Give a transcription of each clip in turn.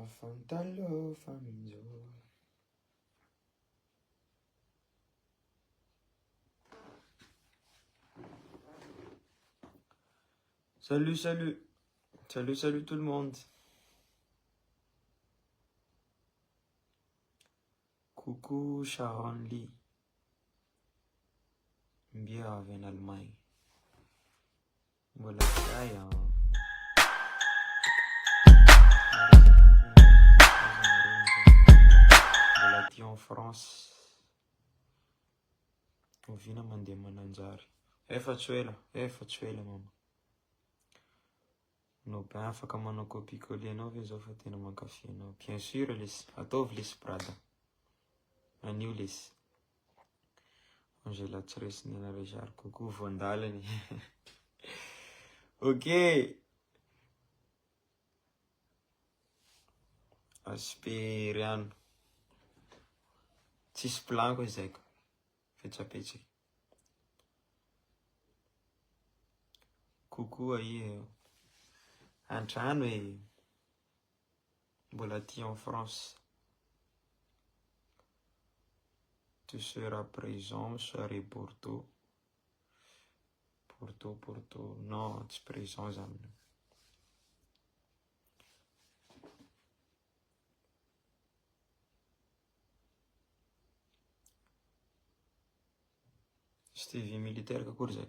Afantalo faminjo. Salut, salut. Salut, salut tout le monde. Coucou Sharon Lee. Bienvenue en Allemagne. Voilà, ça y est. En France. Ovina mandeha mananjary. Efa-tsoela mama. No ben afaka manao copier-coller anao ve zao fa tena mankafy anao. Bien sûr lesy. Ataovy lesy Prada. Anio lesy. Angela tsy resy nena Richard. Coucou voandalany. Ok. Asperiano. Tsisy plan koa izay ko. Fetrapetraky. Coucou aïe. Antrano e. Mbola aty en France. Tu seras présent soirée Porto. Porto. Non, tu es présent zamina. Stevie militaire ka kory zay.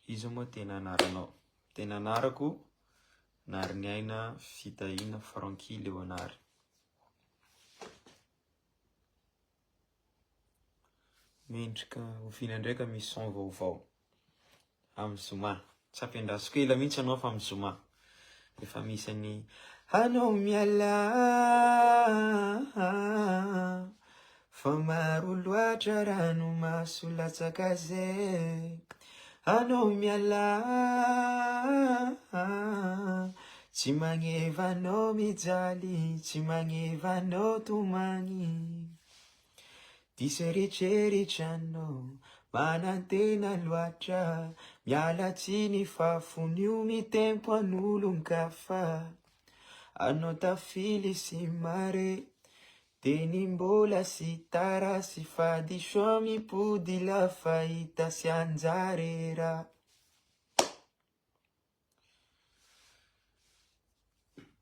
Izy moa tena anaranao. Tena anarako Nariniaina Fitaina Franky Leonard. Mendrika Ofina ndraika misy son vaovao. Amin'ny Zoma. Tsy ampiandrasiko ela mihitsy anao fa amin'ny Zoma. Efa misy any anao miala fa maro loatra rano masolatsaka zay. Anao miala tsy magnevanao mijaly, tsy magnevanao tomagny. Disy eritreritranao manantena loatra, miala tsiny fa fonio mitempo an'olon-kafa. Anao tafily sy mare, teny mbola sy tara sy fadiso mipody la fahita sy anjarera.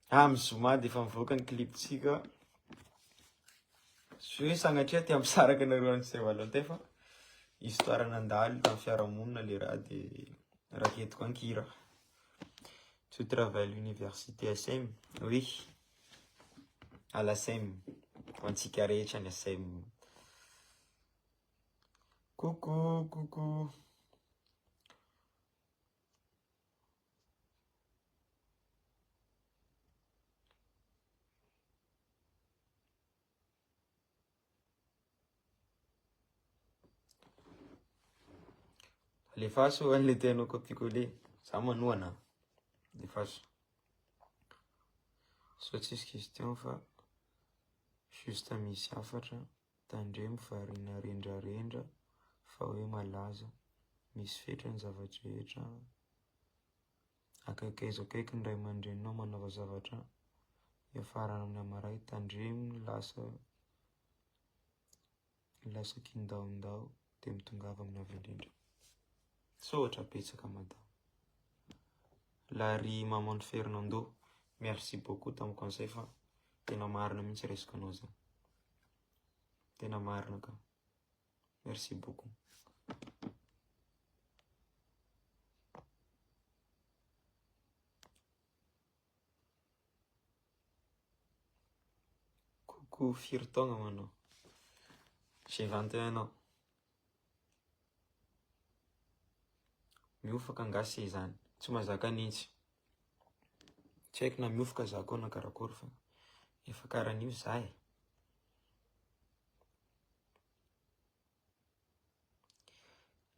Amin'ny Zoma dia efa mivoaka ny kliptsika. Sy hoe sagnatria ty ampisaraka nareo an'ny Saint-Valentin fa histoire nandalo tamin'ny fiarahamonina le raha dia raketiko ankira. Tu travailles à l'université SM? Oui. À la SEM. Antsika rehetra ny SEM. Coucou. Le faso an'le teanao copier-coller. Za manoana. Le faso. So tsisy question fa juste misy hafatra tandremo variana rendrarendra fa hoe malaza misy fetra ny zavatra rehetra. Akaikaiza akaiky ny ray aman-dreninao manaova zavatra iafarana amin'ny amaray tandremo lasa kindaondao dia mitongava amin'ny avy indrindra. Sotra petsaka madame. Larry Maman Fernando, merci beaucoup tamin'ny conseil fa tena marina mihitsy resakanao zay. Tena marina ka. Merci beaucoup. Coucou firy taogna manao. J'ai 21 ans. Miofaka angasy izany. Tsy mazaka nintsy. Tsy haiko na miofaka za koa na karakory fa efa karan'io zahay.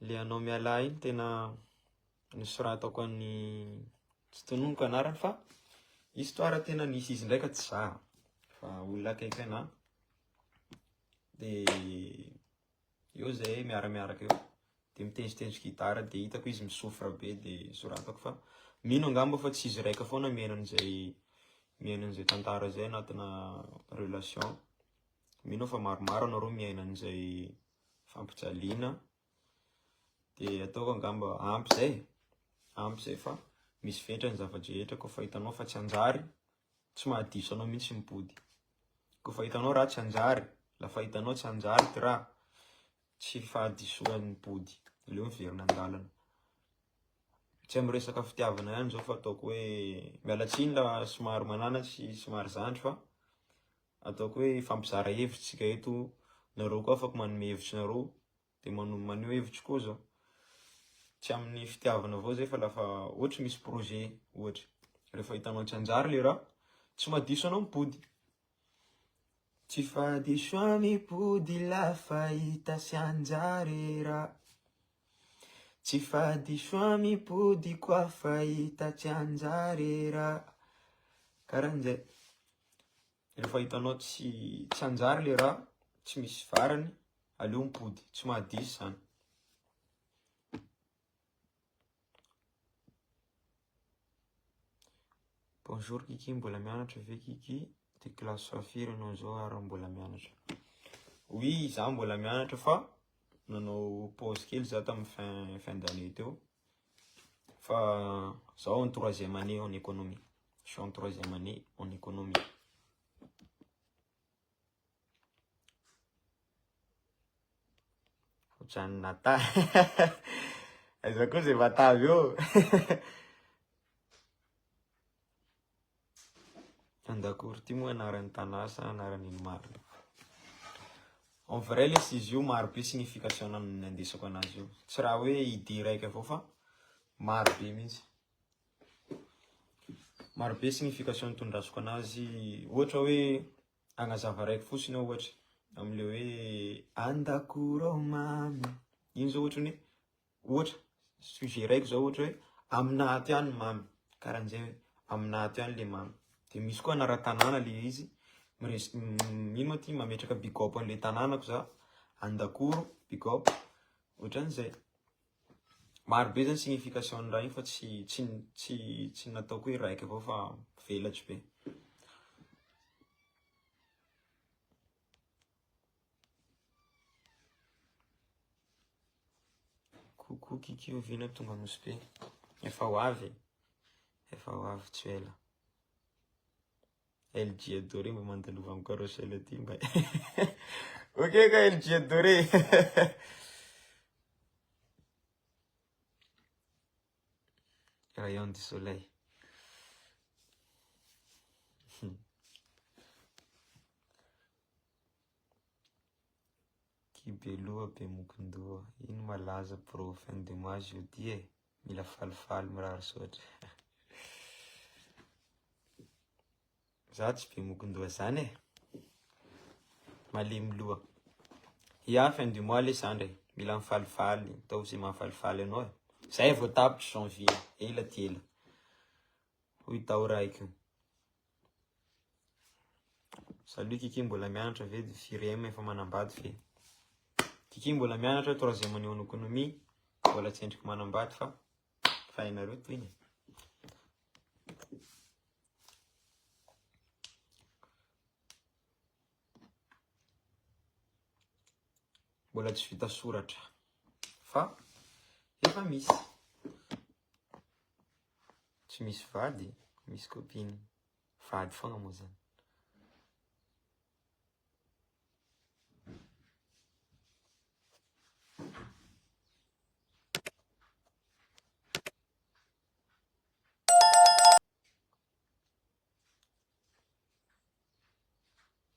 Le anao miala iny tena nisoratako an'ny tsy tononoko anarany fa histoire tena nisy izy ndraika tsy za fa olona akaiky ana. Dia io zay miara-miaraka eo de mitendritendry gitara de hitako izy misofra be de soratako fa mino angamba fa tsy izy raika foana miainan'izay tantara zay anatina relation. Mino fa maromaro anareo miaina an'izay fampijaliana de ataoko angamba ampy zay fa misy fetrany zava-drehetra koa fa hitanao fa tsy anjary tsy mahadiso anao mihitsy mipody. Koa fa hitanao raha tsy anjary, lafa hitanao tsy anjary ty raha tsy fahadisoan'ny mipody, leo miverina an-dalana. Tsy amin'ny resaka fitiavana ihany zao fa ataoko hoe mialatsiny la somary mananatsy somary zandry fa ataoko hoe fampizara hevitsika eto, nareo koa afaka manome hevitsy nareo de maneho hevitsy koa zao. Tsy amin'ny fitiavana avao zay fa lafa ohatra misy projet ohatra, rehefa hitanao tsy anjary le raha, tsy mahadiso anao mipody. Tsy fahadiso mipody lafa hita sy anjary raha, tsy fahadiso mipody koa fa hita tsy anjary raha. Karan'izay. Rehefa hitanao tsy anjary le raha, tsy misy varany, aleo mipody, tsy mahadiso zany. Bonjour Kiki, mbola mianatra ve Kiki? De classe Safira anao zao ary mbola mianatra. Oui, za mbola mianatra fa nanao pause kely za tamin'ny fin d'année teo. Fa zaho en 3e année en économie. Je suis en 3e année en économie. Ohatran'ny nata. Aiza koa zay vatavy eo. Andakory ty moa anaran'ny tanà sa anaran'ino marina? En vrai le izy io maro be signification nandesako anazy io. Tsy raha hoe idée raika avao fa maro be mihitsy. Maro be signification tondrasako anazy. Ohatra hoe agnazava raiky fotsiny ohatra am'le hoe andakoro mamy. Ino zao ohatra ny ohatra sujet raiky zao ohatra hoe aminato ihany mamy. Karan'izay hoe aminato ihany le mamy. De misy koa anara-tanàna le izy. Ino moa ty mametraka big up an'le tanànako za, Andakoro big up, ohatran'izay. Maro be zany signification raha iny fa tsy nataoko hoe raiky avao fa velatry be. Coucou Kiki Ovina tonga anosy be. Efa ho avy tsy ela. LG adoré mba mandalova amin'ny carrousel aty mba. Ok ka LG adoré. Rayon du soleil. Kibeloa be mokondoa. Ino malaza pro fin de mois jeudi e. Mila falifaly mirary soatra. Za tsy be mokondoa zany e. Malemy loha. Ya fin du mois le sandre. Mila mifalifaly. Tao zay mahafalifaly anao e. Zay vao tapitry janvier. Ela ty ela. Hoy tao raiky. Salut Kiki, mbola mianatra ve de firem efa manambady fe. Kiki mbola mianatra 3e année en économie. Mbola tsy endriky manambady fa fainareo toy iny. Mbola tsy vita soratra fa efa misy. Tsy misy vady, misy copine. Vady fogna moa zany.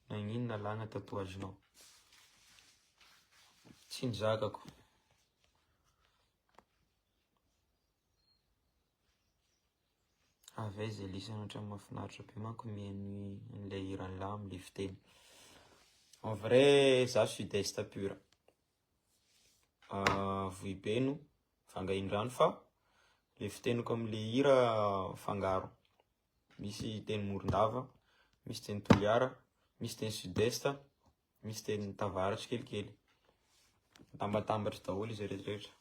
Nagnino nalagna tatouagenao? Tsy nizakako. Avy zay lisana ohatran'ny mahafinaritra be manko mihaino an'ilay hiran'lahy am'le fiteny. En vrai, za sud-est pur. Vohibeno, vangain-drano fa le fiteniko am'le hira fangaro. Misy teny Morondava, misy teny Toliara, misy teny sud-est, misy teny Tavaratry kelikely. Tambatambatry daholo izy rehetrarehetra.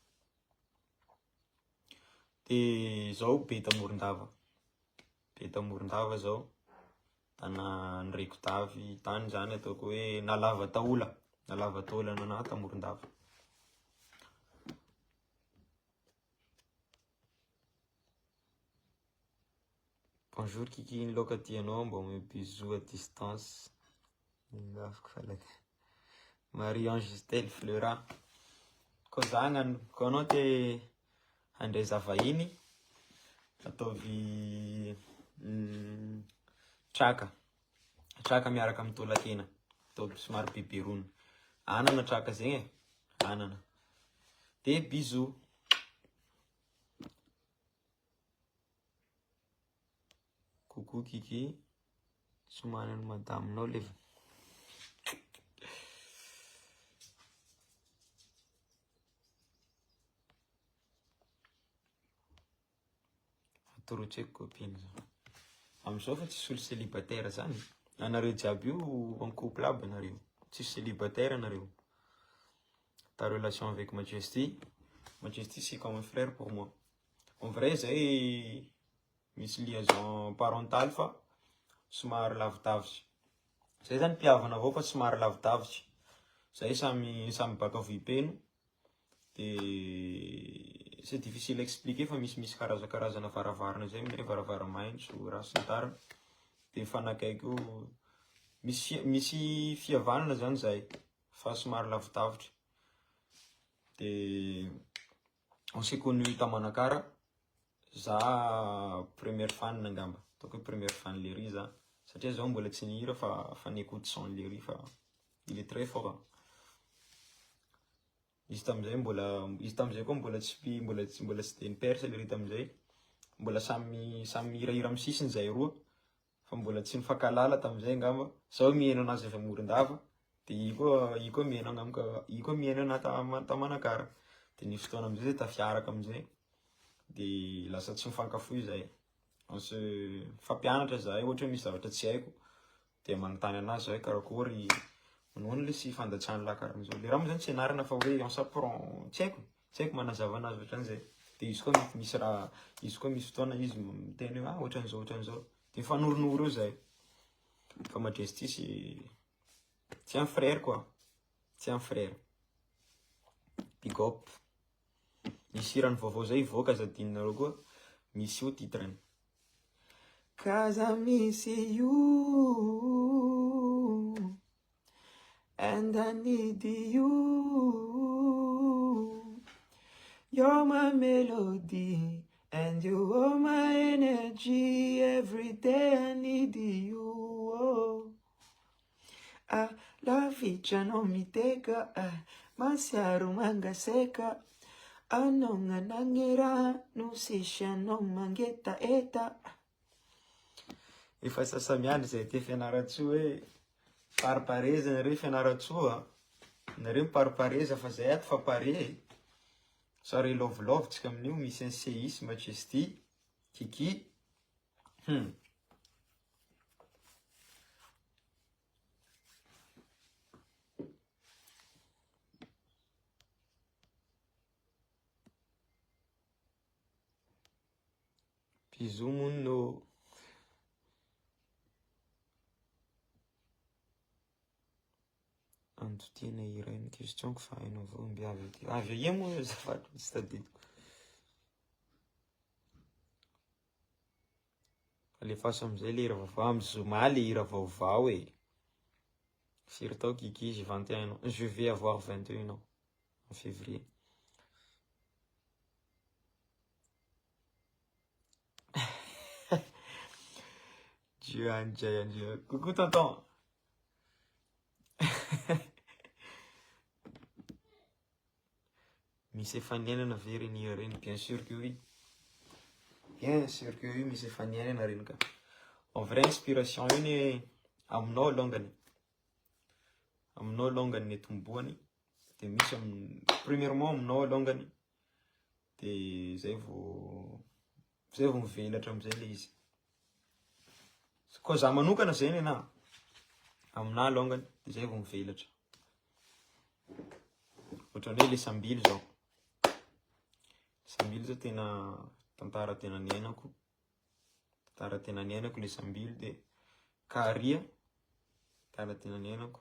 De zao Beta Morondava. Beta Morondava zao. Tana nireko tavy tany zany ataoko hoe nalava taola. Nalava taola nana ta Morondava. Bonjour Kiki, une locatiano, bon mes bisous à distance. Marie-Ange Stelle Fleura. Ko zany ko anao te handreza vahiny ataovy traka miaraka amin'ny taolan-kena ataovy somary bebe rony. Anana traka zegny anana. De bisous. Coucou Kiki, somanan'ny madaminao leva. Torotseko copine. Amin'izao fa tsisy olo célibataire zany. Anareo jiaby io en couple aby anareo. Tsisy célibataire anareo. Ta relation avec Majesty. Majesty c'est comme un frère pour moi. En vrai zay misy liaison parentale fa somary lavidavitra. Zay zany mpiavana avao fa somary lavidavitra. Zay samy baka vipeno. De c'est difficile à expliquer fa misy karazana varavarana zay aminay varavara-maitso raha sy ny tariny. De fanakaiky misy fihavanana zany zay fa somary lavidavitra. De on s'est connu ta Manakara. Za première fan angamba. Donc première fan Léry za. Satria zao mbola tsy nihira fa n'écoute son Léry fa il est très fort. Izy tamizay koa mbola tsy de nipersa Léry tamizay. Mbola samy hira amin'ny sisiny zay roa. Fa mbola tsy nifankalala tamizay angamba. Zao mihaino anazy avy Morondava. De i koa mihaino angamka, i koa mihaino ana ta Manakara. De ny fotoana amizay tafiaraka amizay. De lasa tsy mifankafoy zay. On se fampianatra zay, ohatra misy zavatra tsy haiko de manontany anazy zay karakory nono le sy fandatsahany la karan'izao. Le raha moa zany tsy anarana fa hoe on s'apprend, tsy haiko manazava anazy ohatran'izay. De izy koa misy fotoana izy miteny hoe ohatran'izao. De mifanoronoro eo zay. Fa Majesty c'est un frère quoi. C'est un frère. Big up. Misy hirany vaovao zay voaka aza dininareo koa. Misy io titrany. Cause I miss you and I need you. You're my melody and you are my energy. Every day I need you. Oh. La vita non mi tega, ma siaro mangaseka. Anonga nangira, no sisha no mangeta eta. Efa sasamiany zay te fianaratsoa hoe paripareza nareo fianaratsoa. Nareo paripareza fa zay ato fa pare. Sary lovolovitsika amin'io misy un CIS Majesty, Kiki. Bisous mono. Antotiana iray ny question ko fa hainao avao mbiavy ety. Avy ie moa zafatra tsy tadidiko. Alefaso amizay le hira vaovao amin'ny Zoma le hira vaovao e. Firy tao Kiki, j'ai 21 ans. Je vais avoir 21 ans en février. Dieu. Coucou tonton. Misy efa niainana ve reny hira reny? Bien sûr que oui. Bien sûr que oui, misy efa niainana reny ka. En vrai inspiration iny aminao longany. Aminao longany ny tomboany. De misy premièrement aminao longany. De zay vao mivelatra amizay le izy. Koa za manokana zay ny na amina longany de zay vao mivelatra. Ohatran'ny hoe le sambily zao. Sambily zao tantara tena niainako le sambily, de Karia, tantara tena niainako,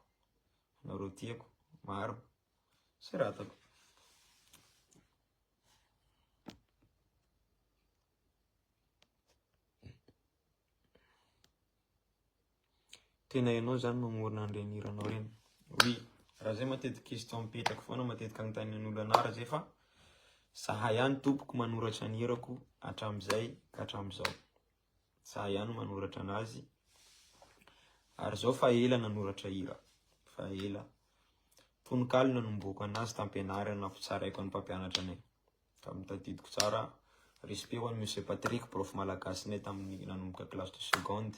nareo tiako, maro, sy ratako. Tena ianao zany mamorona andreniranao reny. Oui, raha zay matetika question mipetraka foana matetika agnontanian'olo anara zay fa zahay ihany tompoko manoratra ny hirako hatramizay ka hatramizao. Zahay ihany manoratra anazy. Ary zao fa ela nanoratra hira. Fa ela. Tononkalo nanomboako anazy tampianarana nampitsaraiko ny mpampianatra anay. Fa mitadidiko tsara. Respect ho an'i Monsieur Patrick, prof malagasy nay tamin'ny nanomboka classe de seconde.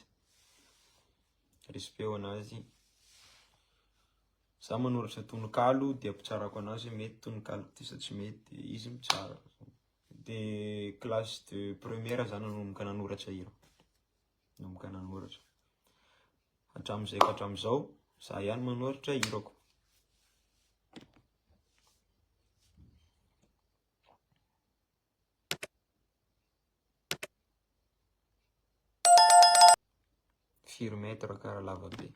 Respect ho anazy. Za manoratra tononkalo dia ampitsarako anazy mety tononkalo ty sa tsy mety, izy mitsara. De classe de première za nanomboka nanoratra hira. Nanomboka nanoratra. Hatramizay ka hatramizao, za ihany manoratra hirako. Firy mètre karaha lava be.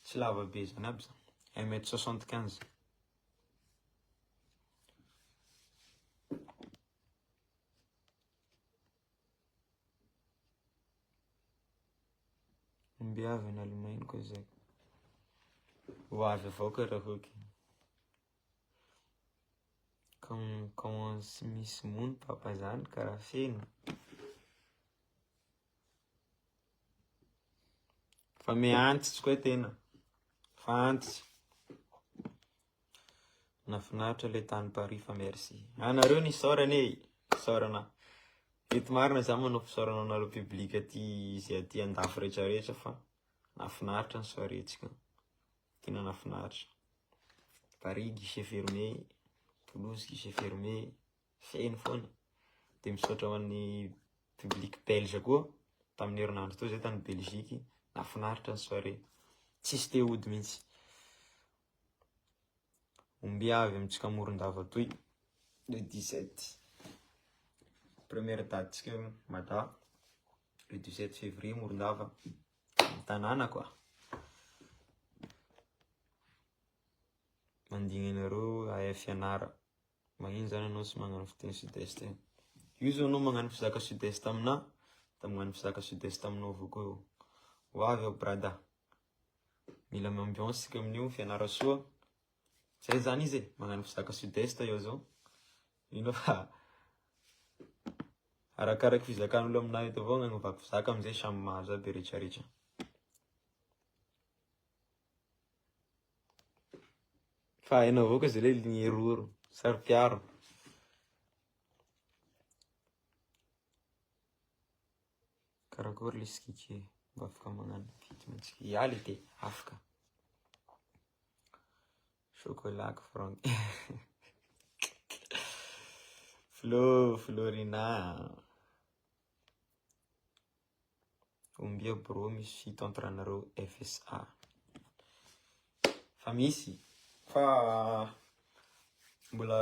Tsy lava be zany aby zany. 1m75. Mbiavy na Allemagne koa zay. Ho avy avao ka raha hoky. Quand sy misy mono papa zany karaha feno. Fa miantitsy koa tena. Fa antitsy. Nafinaritra le tany Paris fa merci. Anareo ni saorana e. Saorana. Eto marina za manao fisaorana anareo publika aty izay aty andafy rehetrarehetra fa nafinaritra ny soirée-tsika. Tena nafinaritra. Paris guichet fermé, Toulouse guichet fermé, feno foana. De misaotra ho an'ny public belge koa tamin'ny herinandro teo zay tany Belgique. Nafinaritra ny soirée. Tsisy te ody mihitsy. Ombiavy amintsika Morondava toy le 17. Première date tsika Mada le 17 février Morondava. Tanàna quoi. Mandinganareo aya fianara. Magnino zany anao sy magnano fiteny sud-est. Io zao anao magnano fizaka sud-est amina, da magnano fizaka sud-est aminao avao koa io. Ho avy ao brada. Mila ambiance sika amin'io fianara soa. Zay zany izy e, magnano fizaka sud-est io zao. Ino fa arakaraky fizakan'olo aminahy eto avao gnanovako fizaka amizay samy mahazo aby rehetrarehetra. Fa hainao avao koa zay le ligne roro, sary-piaro. Karakory le skike, mba afaka magnano vity mantsika. Ialy te, afaka. Chocolat franc. Florina. Ombia bro misy fito antranareo FSA. Fa misy. Fa mbola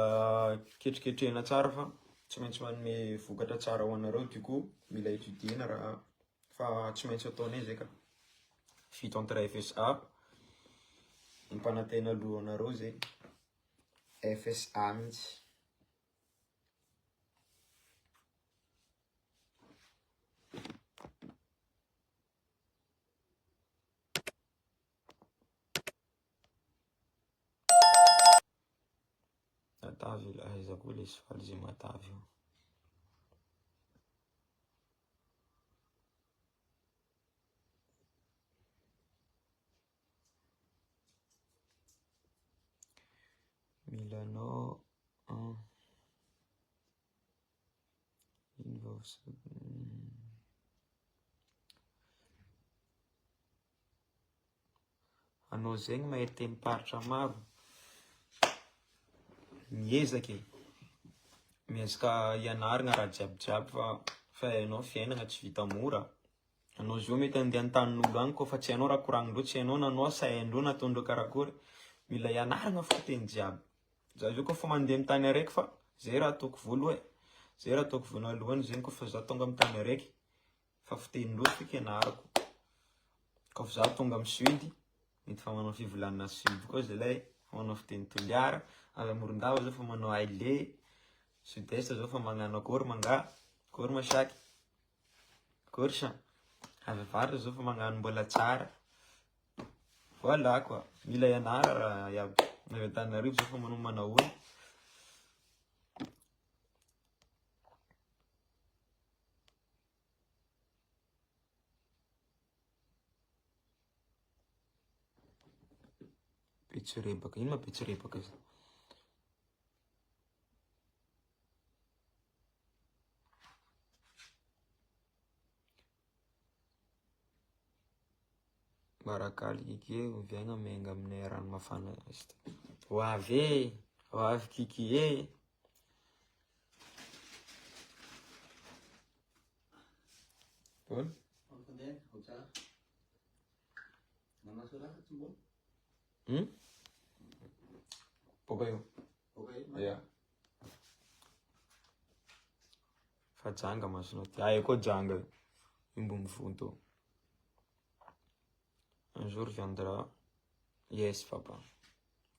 ketriketrena tsara fa tsy maintsy manome vokatra tsara ho anareo du coup mila étudier raha fa tsy maintsy ataonay zay ka. Fito entre FSA. Mpanantena aloha anareo zay. FSA mihitsy. Matavy la aizako le sy faly zay matavy io. Milano anao zegny mahay teny paritra maro. Miezaky. Miezaka ianarana raha jiaby fa hainao fiainana tsy vita mora. Anao zio mety andeha an-tanin'olo agny koa fa tsy hainao raha koragnindreo, tsy hainao nanao sa haindreo nataondreo karakory. Mila ianarana fo teny jiaby. Za zio koa fa mandeha amin'ny tany araiky fa zay raha ataoko voalo e. zay raha ataoko vonalohany zegny kofa za tonga amin'ny tany araiky fa fitenin-dreo feky ianarako. Kofa za tonga amin'ny Sudy mety fa manao fivolanana Sudy koa zalahy, fa manao fiteny Toliara. Avy Morondava zao fa manao Ailé, Sud-Est zao fa magnano akory manga, akory masaky, akory sa. Avy Avaratra zao fa magnano mbola tsara. Voilà quoi, mila ianara raha iaby. Avy Antananarivo zao fa manao manahoana. Betserebaka, ino ma Betserebaka zay? Barakaly kiki viagna menga aminay rano mafana. Ho avy kiki e. Bon? Boka io? Yeah. Fa janga masonao ty. Aia koa janga io. Mbo mivonto. Un jour viendra. Yes, papa.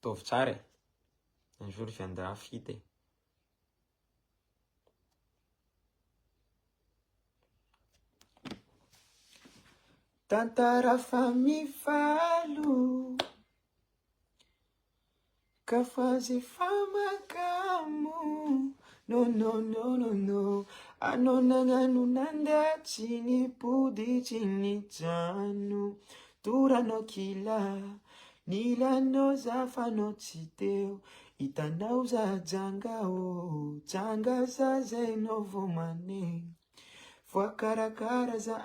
Tovy tsara e. Un jour viendra fity. Tantara famifalo kafazy famakamu. No, no, no, no, no. Ano nagnano nandeha tsy nipody tsy nijano. Toranao kila nilanao zafanao tsy teo. Hitanao za janga o, janga za zay no vo mane. Voakarakara za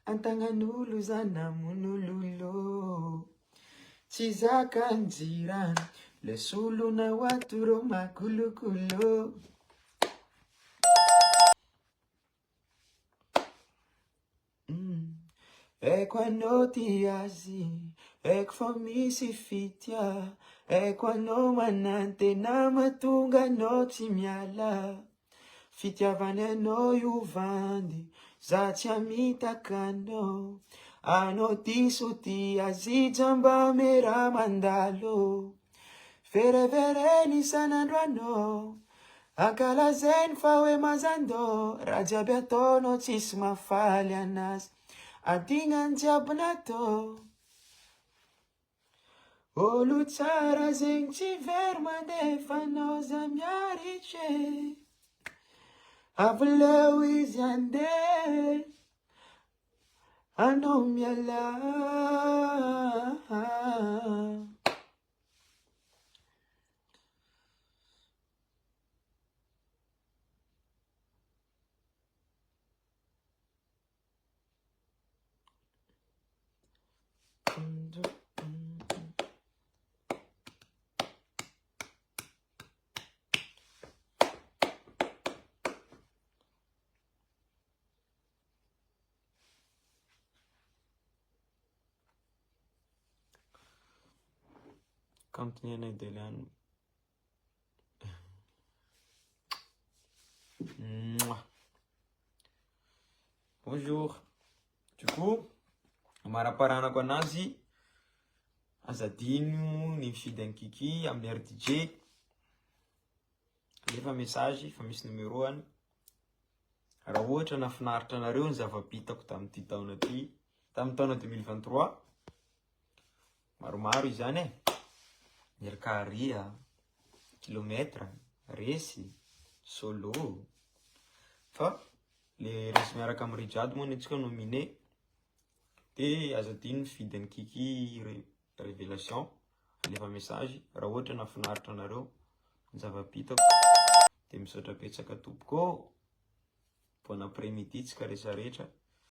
antagnan'olo za namon'olo. Tsy zakan'ny jirany le solona waturo makulukulu. Eko anao ty azy, eko fa misy fitya. Eko anao manantena mahatonga anao tsy miala. Fitiavany anao io vandy, za tsy amitaka anao. Anao diso ty azy jamba mera mandalo. Verevereny isan'andro anao, ankalazeny fa hoe mazandao. Raha jiaby ataonao tsisy mafaly anazy, adignany jiaby natao. Olo tsara zegny tsy very mandefa anao za miaritry. Avy leo izy andeha, anao miala. Continuez Deliane. Bonjour. Du coup, maraparanako anazy azadino ny mifidy any Kiki amin'ny RDJ. Alefa message fa misy numéroany. Raha ohatra nafinaritra anareo ny zava-bitako tamin'ity taona ty, tamin'ny taona 2023. Maromaro izany e. Mercaria, kilomètre, resy, solo. Fa le resy miaraka amin'ny Rijado moa netsika nominé. De azadino mifidy any Kiki révélation. Alefa message raha ohatra nafinaritra anareo ny zava-bitako. De misaotra petsaka tompoko. Bon après-midi tsika rehetra rehetra.